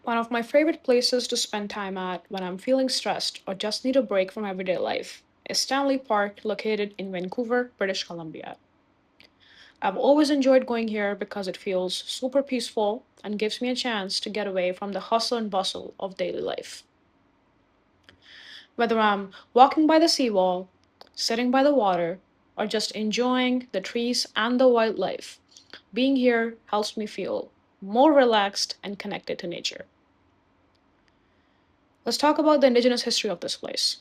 One of my favorite places to spend time at when I'm feeling stressed or just need a break from everyday life is Stanley Park, located in Vancouver, British Columbia. I've always enjoyed going here because it feels super peaceful and gives me a chance to get away from the hustle and bustle of daily life. Whether I'm walking by the seawall, sitting by the water, or just enjoying the trees and the wildlife, being here helps me feel more relaxed and connected to nature. Let's talk about the Indigenous history of this place.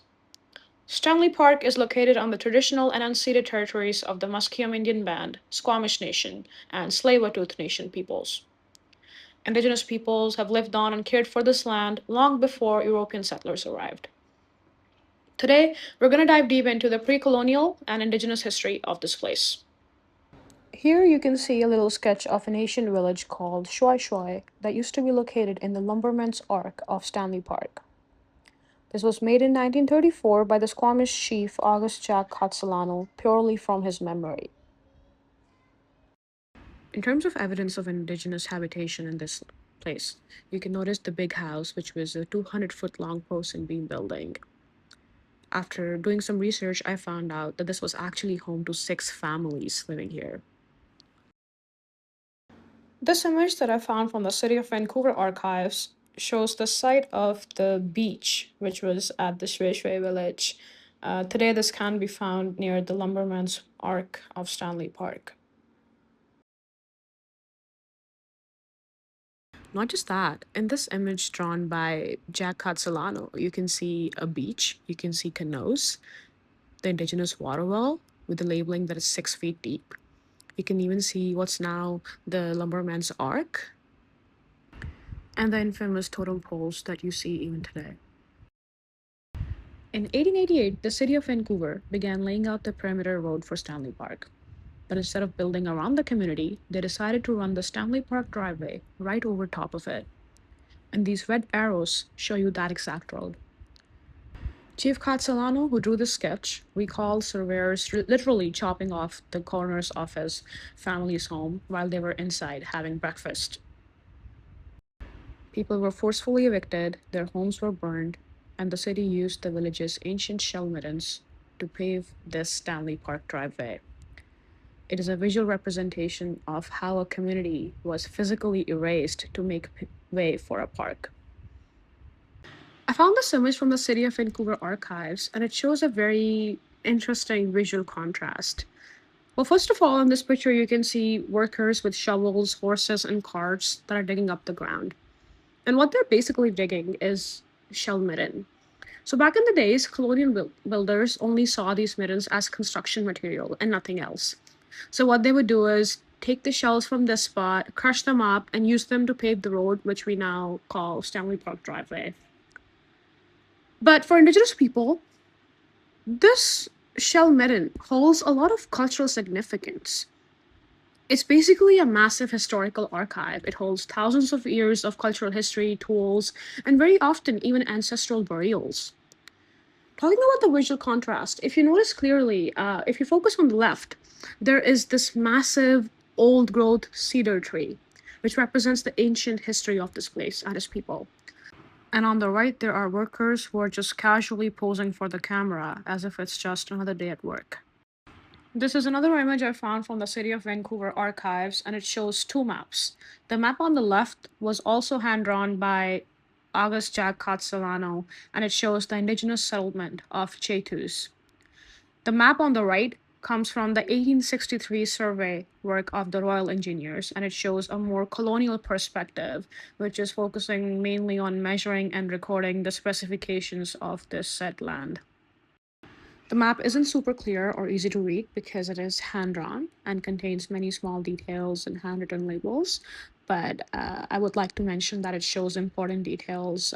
Stanley Park is located on the traditional and unceded territories of the Musqueam Indian Band, Squamish Nation, and Tsleil-Waututh Nation peoples. Indigenous peoples have lived on and cared for this land long before European settlers arrived. Today, we're going to dive deep into the pre colonial and Indigenous history of this place. Here you can see a little sketch of an ancient village called Shui Shui that used to be located in the Lumberman's Ark of Stanley Park. This was made in 1934 by the Squamish chief August Jack Catsalano purely from his memory. In terms of evidence of indigenous habitation in this place, you can notice the big house, which was a 200-foot long post and beam building. After doing some research, I found out that this was actually home to 6 families living here. This image that I found from the City of Vancouver archives shows the site of the beach, which was at the Shui Shui village. Today, this can be found near the Lumberman's Ark of Stanley Park. Not just that, in this image drawn by Jack Catsalano, you can see a beach, you can see canoes, the indigenous water well with the labeling that is 6 feet deep. You can even see what's now the Lumberman's Ark and the infamous totem poles that you see even today. In 1888, the city of Vancouver began laying out the perimeter road for Stanley Park. But instead of building around the community, they decided to run the Stanley Park driveway right over top of it. And these red arrows show you that exact road. Chief Catsalano, who drew this sketch, recalled surveyors literally chopping off the corners of his family's home while they were inside having breakfast. People were forcefully evicted, their homes were burned, and the city used the village's ancient shell middens to pave this Stanley Park driveway. It is a visual representation of how a community was physically erased to make way for a park. I found this image from the City of Vancouver archives, and it shows a very interesting visual contrast. Well, first of all, in this picture, you can see workers with shovels, horses, and carts that are digging up the ground. And what they're basically digging is shell midden. So back in the days, colonial builders only saw these middens as construction material and nothing else. So what they would do is take the shells from this spot, crush them up, and use them to pave the road, which we now call Stanley Park Driveway. But for Indigenous people, this shell midden holds a lot of cultural significance. It's basically a massive historical archive. It holds thousands of years of cultural history, tools, and very often even ancestral burials. Talking about the visual contrast, if you notice clearly, if you focus on the left, there is this massive old growth cedar tree, which represents the ancient history of this place and its people. And on the right, there are workers who are just casually posing for the camera as if it's just another day at work. This is another image I found from the City of Vancouver archives, and it shows 2 maps. The map on the left was also hand drawn by August Jack Catsalano, and it shows the indigenous settlement of Chetus. The map on the right comes from the 1863 survey work of the Royal Engineers, and it shows a more colonial perspective, which is focusing mainly on measuring and recording the specifications of this said land. The map isn't super clear or easy to read because it is hand-drawn and contains many small details and handwritten labels, but I would like to mention that it shows important details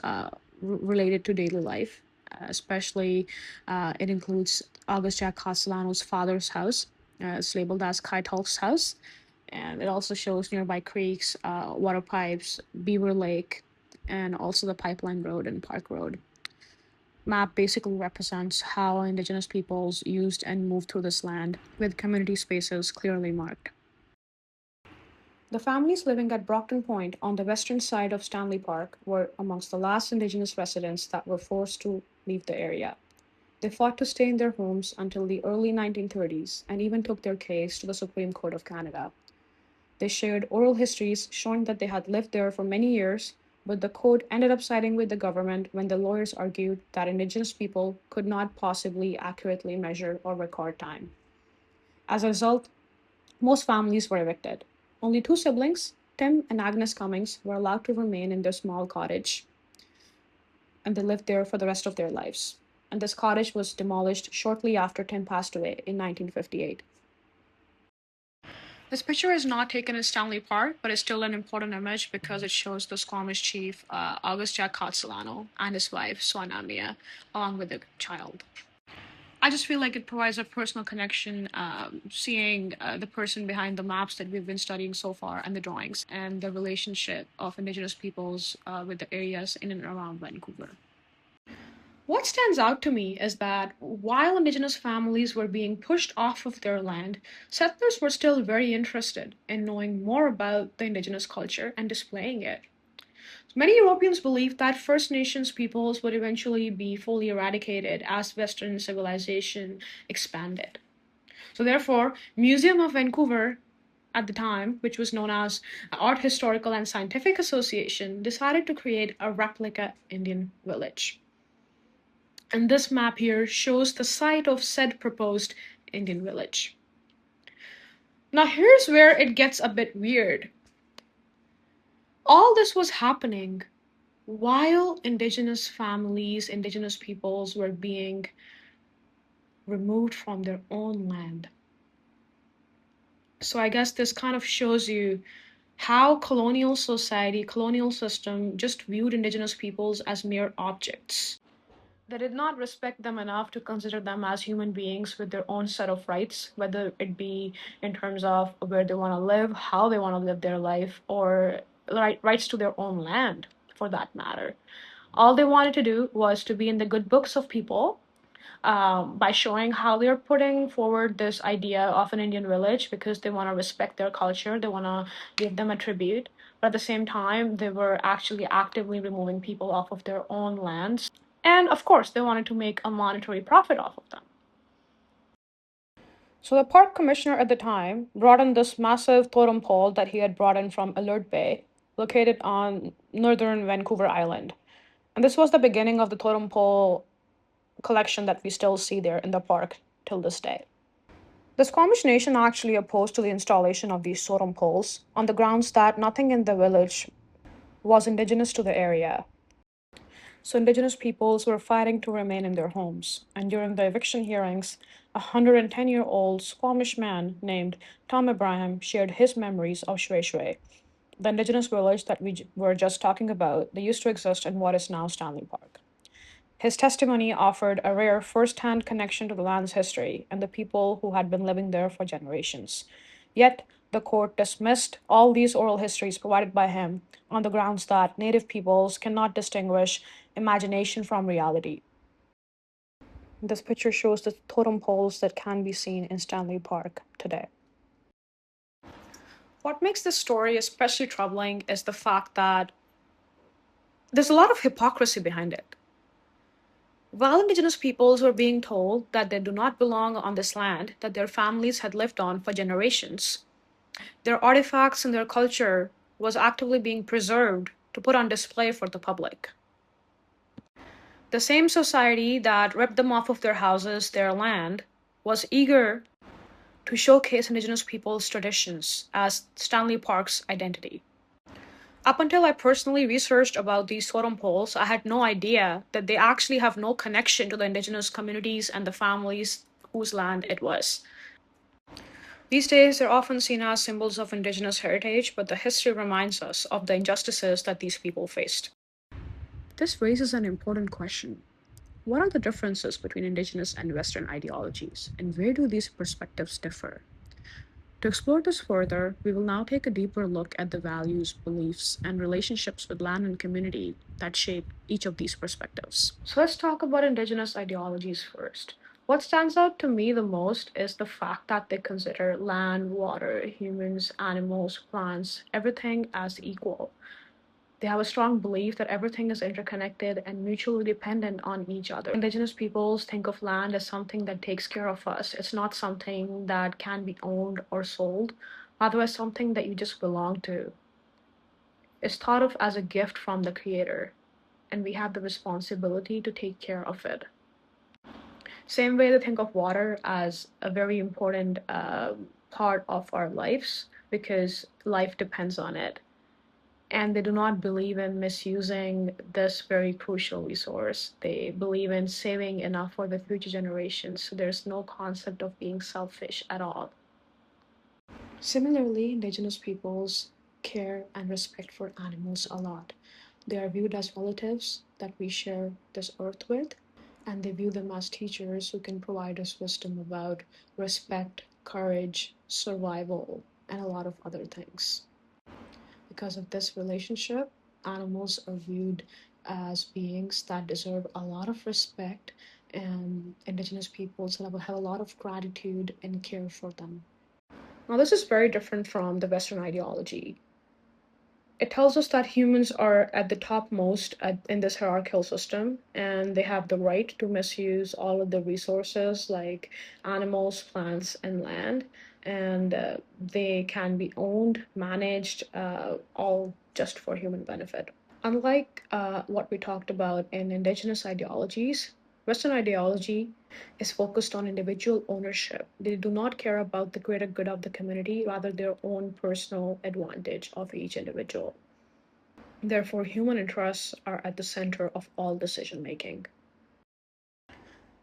related to daily life. Especially, it includes August Jack Castellano's father's house. It's labeled as Kaitolf's house, and it also shows nearby creeks, water pipes, Beaver Lake, and also the Pipeline Road and Park Road. Map basically represents how indigenous peoples used and moved through this land, with community spaces clearly marked. The families living at Brockton Point on the western side of Stanley Park were amongst the last Indigenous residents that were forced to leave the area. They fought to stay in their homes until the early 1930s and even took their case to the Supreme Court of Canada. They shared oral histories showing that they had lived there for many years, but the court ended up siding with the government when the lawyers argued that Indigenous people could not possibly accurately measure or record time. As a result, most families were evicted. Only two siblings, Tim and Agnes Cummings, were allowed to remain in their small cottage, and they lived there for the rest of their lives. And this cottage was demolished shortly after Tim passed away in 1958. This picture is not taken in Stanley Park, but is still an important image because it shows the Squamish chief, August Jack Costellano, and his wife, Swanamia, along with the child. I just feel like it provides a personal connection, seeing the person behind the maps that we've been studying so far and the drawings and the relationship of Indigenous peoples with the areas in and around Vancouver. What stands out to me is that while Indigenous families were being pushed off of their land, settlers were still very interested in knowing more about the Indigenous culture and displaying it. Many Europeans believed that First Nations peoples would eventually be fully eradicated as Western civilization expanded. So therefore, Museum of Vancouver at the time, which was known as Art Historical and Scientific Association, decided to create a replica Indian village. And this map here shows the site of said proposed Indian village. Now here's where it gets a bit weird. All this was happening while Indigenous families, Indigenous peoples were being removed from their own land. So I guess this kind of shows you how colonial society, colonial system just viewed Indigenous peoples as mere objects. They did not respect them enough to consider them as human beings with their own set of rights, whether it be in terms of where they want to live, how they want to live their life, or rights to their own land, for that matter. All they wanted to do was to be in the good books of people, by showing how they're putting forward this idea of an Indian village because they want to respect their culture, they want to give them a tribute. But at the same time, they were actually actively removing people off of their own lands. And of course, they wanted to make a monetary profit off of them. So the park commissioner at the time brought in this massive totem pole that he had brought in from Alert Bay, located on northern Vancouver Island. And this was the beginning of the totem pole collection that we still see there in the park till this day. The Squamish Nation actually opposed to the installation of these totem poles on the grounds that nothing in the village was indigenous to the area. So Indigenous peoples were fighting to remain in their homes. And during the eviction hearings, a 110-year-old Squamish man named Tom Abraham shared his memories of Shwe Shwe, the Indigenous village that we were just talking about that used to exist in what is now Stanley Park. His testimony offered a rare first-hand connection to the land's history and the people who had been living there for generations. Yet, the court dismissed all these oral histories provided by him on the grounds that Native peoples cannot distinguish imagination from reality. This picture shows the totem poles that can be seen in Stanley Park today. What makes this story especially troubling is the fact that there's a lot of hypocrisy behind it. While Indigenous peoples were being told that they do not belong on this land that their families had lived on for generations, their artifacts and their culture was actively being preserved to put on display for the public. The same society that ripped them off of their houses, their land, was eager to showcase Indigenous peoples' traditions as Stanley Park's identity. Up until I personally researched about these totem poles, I had no idea that they actually have no connection to the Indigenous communities and the families whose land it was. These days, they're often seen as symbols of Indigenous heritage, but the history reminds us of the injustices that these people faced. This raises an important question. What are the differences between Indigenous and Western ideologies, and where do these perspectives differ? To explore this further, we will now take a deeper look at the values, beliefs, and relationships with land and community that shape each of these perspectives. So let's talk about Indigenous ideologies first. What stands out to me the most is the fact that they consider land, water, humans, animals, plants, everything as equal. They have a strong belief that everything is interconnected and mutually dependent on each other. Indigenous peoples think of land as something that takes care of us. It's not something that can be owned or sold, rather as something that you just belong to. It's thought of as a gift from the Creator, and we have the responsibility to take care of it. Same way they think of water as a very important part of our lives because life depends on it. And they do not believe in misusing this very crucial resource. They believe in saving enough for the future generations. So there's no concept of being selfish at all. Similarly, indigenous peoples care and respect for animals a lot. They are viewed as relatives that we share this earth with, and they view them as teachers who can provide us wisdom about respect, courage, survival, and a lot of other things. Because of this relationship, animals are viewed as beings that deserve a lot of respect, and indigenous peoples have a lot of gratitude and care for them. Now, this is very different from the Western ideology. It tells us that humans are at the topmost in this hierarchical system, and they have the right to misuse all of the resources like animals, plants, and land. And they can be owned, managed, all just for human benefit. Unlike what we talked about in indigenous ideologies, Western ideology is focused on individual ownership. They do not care about the greater good of the community, rather, their own personal advantage of each individual. Therefore, human interests are at the center of all decision making.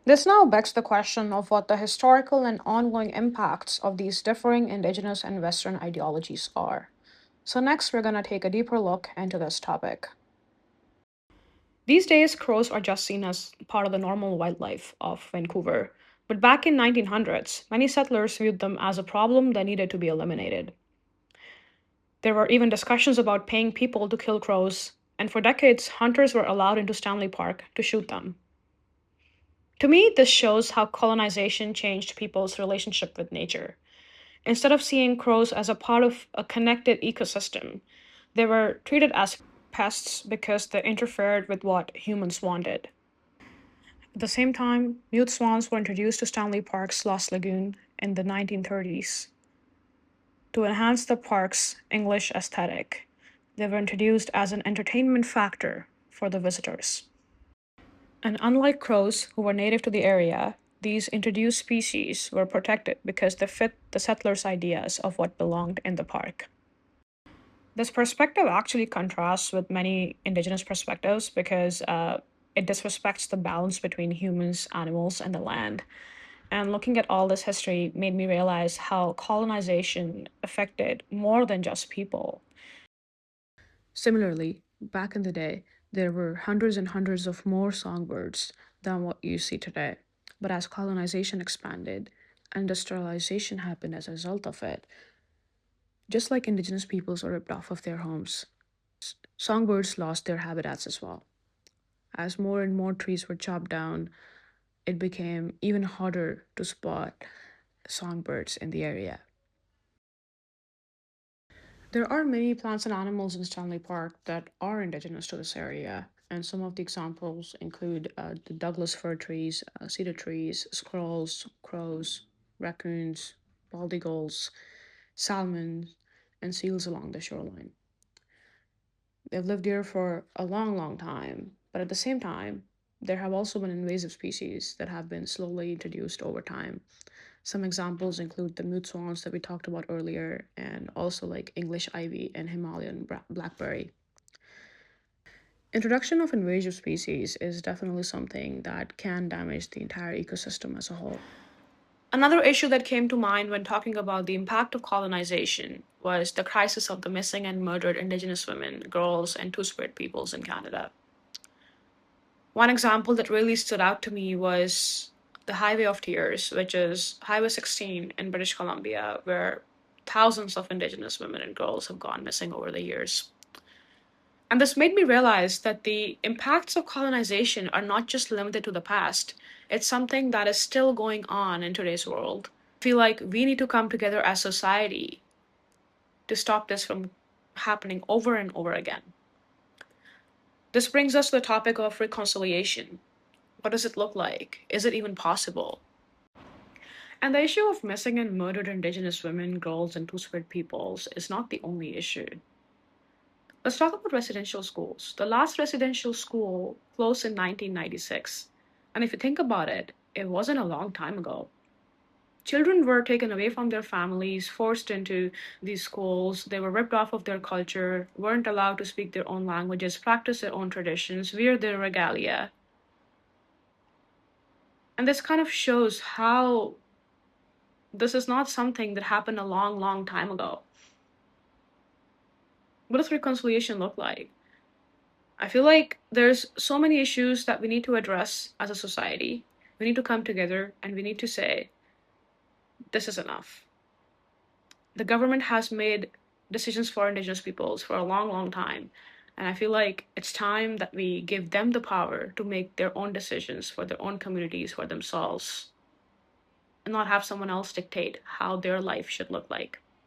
This now begs the question of what the historical and ongoing impacts of these differing indigenous and Western ideologies are. So, next, we're going to take a deeper look into this topic. These days, crows are just seen as part of the normal wildlife of Vancouver. But back in 1900s, many settlers viewed them as a problem that needed to be eliminated. There were even discussions about paying people to kill crows, and for decades, hunters were allowed into Stanley Park to shoot them. To me, this shows how colonization changed people's relationship with nature. Instead of seeing crows as a part of a connected ecosystem, they were treated as pests because they interfered with what humans wanted. At the same time, mute swans were introduced to Stanley Park's Lost Lagoon in the 1930s. To enhance the park's English aesthetic, they were introduced as an entertainment factor for the visitors. And unlike crows, who were native to the area, these introduced species were protected because they fit the settlers' ideas of what belonged in the park. This perspective actually contrasts with many indigenous perspectives because it disrespects the balance between humans, animals, and the land. And looking at all this history made me realize how colonization affected more than just people. Similarly, back in the day, there were hundreds and hundreds of more songbirds than what you see today. But as colonization expanded, industrialization happened as a result of it. Just like indigenous peoples were ripped off of their homes, songbirds lost their habitats as well. As more and more trees were chopped down, it became even harder to spot songbirds in the area. There are many plants and animals in Stanley Park that are indigenous to this area, and some of the examples include the Douglas fir trees, cedar trees, squirrels, crows, raccoons, bald eagles, salmon, and seals along the shoreline. They've lived here for a long, long time, but at the same time, there have also been invasive species that have been slowly introduced over time. Some examples include the mute swans that we talked about earlier, and also like English ivy and Himalayan blackberry. Introduction of invasive species is definitely something that can damage the entire ecosystem as a whole. Another issue that came to mind when talking about the impact of colonization was the crisis of the missing and murdered Indigenous women, girls, and Two Spirit peoples in Canada. One example that really stood out to me was the Highway of Tears, which is Highway 16 in British Columbia, where thousands of Indigenous women and girls have gone missing over the years. And this made me realize that the impacts of colonization are not just limited to the past, it's something that is still going on in today's world. I feel like we need to come together as society to stop this from happening over and over again. This brings us to the topic of reconciliation. What does it look like? Is it even possible? And the issue of missing and murdered Indigenous women, girls, and Two-Spirit peoples is not the only issue. Let's talk about residential schools. The last residential school closed in 1996. And if you think about it, it wasn't a long time ago. Children were taken away from their families, forced into these schools. They were ripped off of their culture, weren't allowed to speak their own languages, practice their own traditions, wear their regalia. And this kind of shows how this is not something that happened a long, long time ago. What does reconciliation look like? I feel like there's so many issues that we need to address as a society. We need to come together and we need to say, this is enough. The government has made decisions for Indigenous peoples for a long, long time. And I feel like it's time that we give them the power to make their own decisions for their own communities, for themselves, and not have someone else dictate how their life should look like.